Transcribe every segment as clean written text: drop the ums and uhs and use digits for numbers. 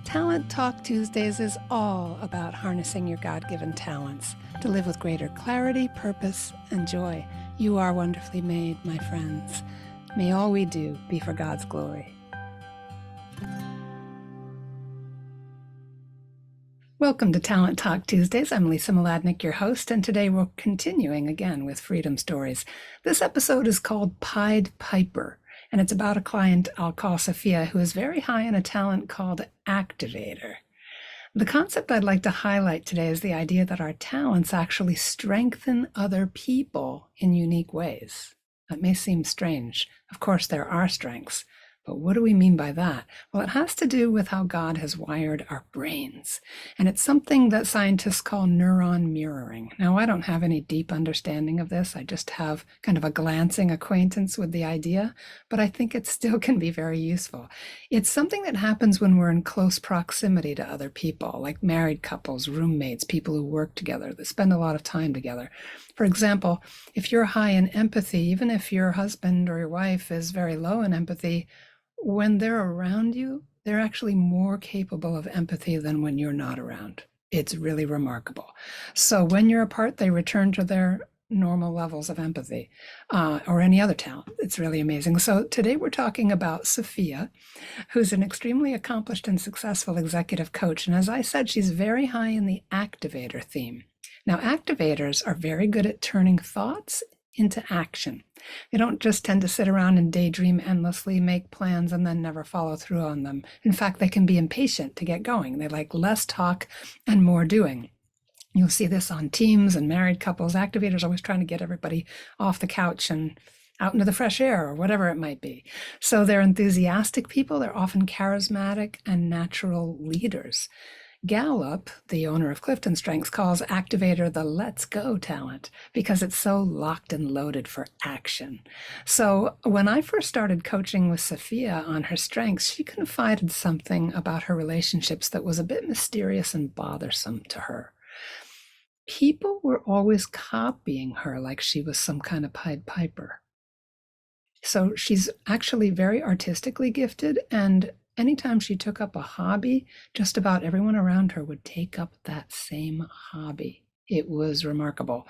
Talent Talk Tuesdays is all about harnessing your God-given talents to live with greater clarity, purpose, and joy. You are wonderfully made, my friends. May all we do be for God's glory. Welcome to Talent Talk Tuesdays. I'm Lisa Mladnick, your host, and today we're continuing again with Freedom Stories. This episode is called Pied Piper, and it's about a client I'll call Sophia, who is very high in a talent called Activator. The concept I'd like to highlight today is the idea that our talents actually strengthen other people in unique ways. That may seem strange. Of course, there are strengths. But what do we mean by that? Well, it has to do with how God has wired our brains. And it's something that scientists call neuron mirroring. Now, I don't have any deep understanding of this. I just have kind of a glancing acquaintance with the idea, but I think it still can be very useful. It's something that happens when we're in close proximity to other people, like married couples, roommates, people who work together, that spend a lot of time together. For example, if you're high in empathy, even if your husband or your wife is very low in empathy, when they're around you, they're actually more capable of empathy than when you're not around. It's really remarkable. So when you're apart, they return to their normal levels of empathy or any other talent. It's really amazing. So today we're talking about Sophia, who's an extremely accomplished and successful executive coach. And as I said, she's very high in the activator theme. Now, activators are very good at turning thoughts into action. They don't just tend to sit around and daydream endlessly, make plans, and then never follow through on them. In fact, they can be impatient to get going. They like less talk and more doing. You'll see this on teams and married couples. Activators always trying to get everybody off the couch and out into the fresh air or whatever it might be. So they're enthusiastic people. They're often charismatic and natural leaders. Gallup, the owner of Clifton Strengths, calls Activator the let's go talent because it's so locked and loaded for action. So when I first started coaching with Sophia on her strengths, she confided something about her relationships that was a bit mysterious and bothersome to her. People were always copying her like she was some kind of Pied Piper. So she's actually very artistically gifted, and anytime she took up a hobby, just about everyone around her would take up that same hobby. It was remarkable.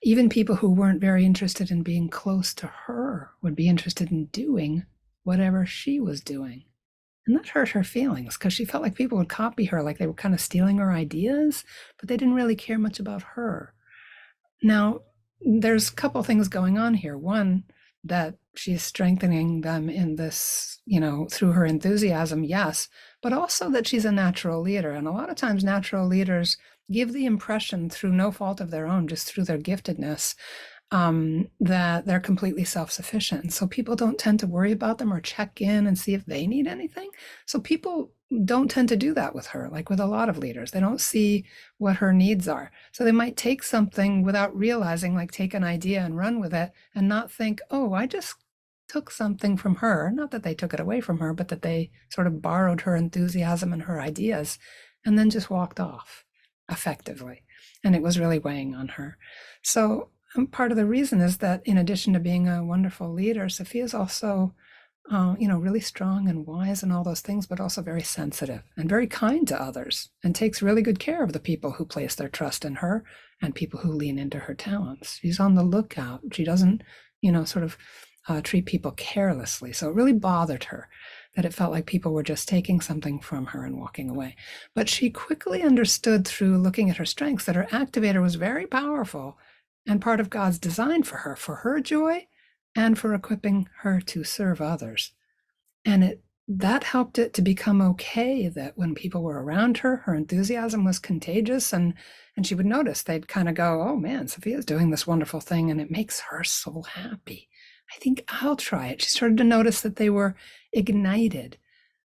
Even people who weren't very interested in being close to her would be interested in doing whatever she was doing. And that hurt her feelings because she felt like people would copy her, like they were kind of stealing her ideas, but they didn't really care much about her. Now, there's a couple things going on here. One, that she's strengthening them in this, through her enthusiasm, yes, but also that she's a natural leader. And a lot of times natural leaders give the impression through no fault of their own, just through their giftedness, that they're completely self-sufficient. So people don't tend to worry about them or check in and see if they need anything. So people don't tend to do that with her, like with a lot of leaders. They don't see what her needs are. So they might take something without realizing, like take an idea and run with it and not think, oh, I just took something from her. Not that they took it away from her, but that they sort of borrowed her enthusiasm and her ideas and then just walked off effectively. And it was really weighing on her. So part of the reason is that in addition to being a wonderful leader, Sophia's also really strong and wise and all those things, but also very sensitive and very kind to others and takes really good care of the people who place their trust in her and people who lean into her talents. She's on the lookout. She doesn't, treat people carelessly. So it really bothered her that it felt like people were just taking something from her and walking away. But she quickly understood through looking at her strengths that her activator was very powerful and part of God's design for her joy and for equipping her to serve others. And that helped it to become okay that when people were around her, her enthusiasm was contagious, and she would notice, they'd kind of go, oh man, Sophia's doing this wonderful thing and it makes her so happy. I think I'll try it. She started to notice that they were ignited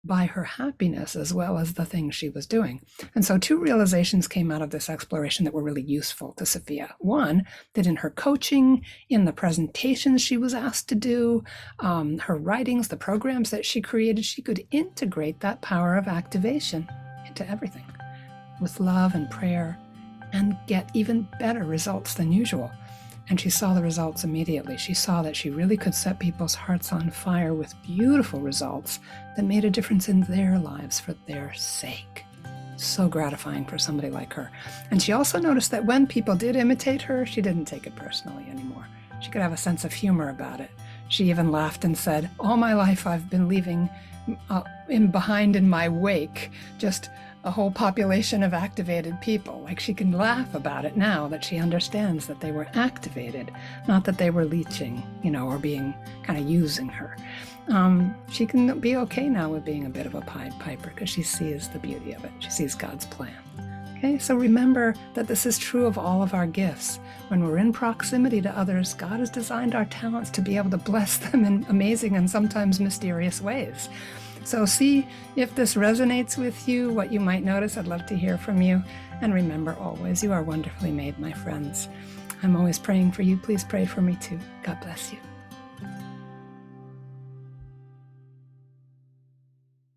by her happiness as well as the things she was doing. And so two realizations came out of this exploration that were really useful to Sophia. One, that in her coaching, in the presentations she was asked to do, her writings, the programs that she created, she could integrate that power of activation into everything with love and prayer and get even better results than usual. And she saw the results immediately. She saw that she really could set people's hearts on fire with beautiful results that made a difference in their lives for their sake. So gratifying for somebody like her. And she also noticed that when people did imitate her, she didn't take it personally anymore. She could have a sense of humor about it. She even laughed and said, all my life I've been leaving behind in my wake just a whole population of activated people. Like, she can laugh about it now that she understands that they were activated, not that they were leeching, or being kind of using her. She can be okay now with being a bit of a Pied Piper because she sees the beauty of it. She sees God's plan. Okay, so remember that this is true of all of our gifts. When we're in proximity to others, God has designed our talents to be able to bless them in amazing and sometimes mysterious ways. So see if this resonates with you, what you might notice. I'd love to hear from you. And remember always, you are wonderfully made, my friends. I'm always praying for you. Please pray for me too. God bless you.